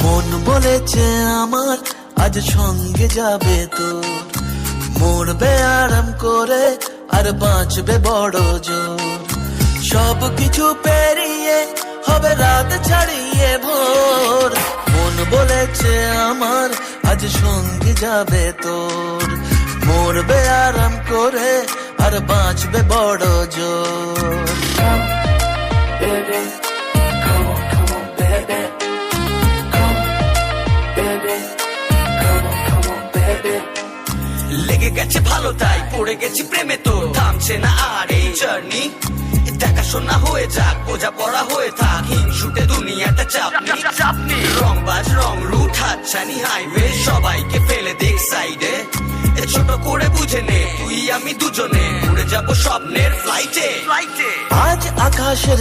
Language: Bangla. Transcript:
মন বলেছে আমার আজ সঙ্গে যাবে তোর, মরবে আরাম করে আর বাঁচবে বড় জোর। সব কিছু পেরিয়ে হবে রাত ছাড়িয়ে ভোর, মন বলেছে আমার আজ সঙ্গে যাবে তোর, মরবে আরাম করে আর বাঁচবে বড় জোর। লেগে গেছে ভালো তাই পড়ে গেছি প্রেমে, তো থামছে না আর এই জার্নি। দেখাশোনা হয়ে যাক, বোঝা পড়া হয়ে থাক, হিংসুটে দুনিয়াটা চাপনি। রংবাজ রং রুট হাতছানি হাইওয়ে, সবাইকে ফেলে দেখ সাইডে। ছোট করে বুঝে নে তুই আমি দুজনে উড়ে যাবো স্বপ্নের ফ্লাইটে। আজ আকাশের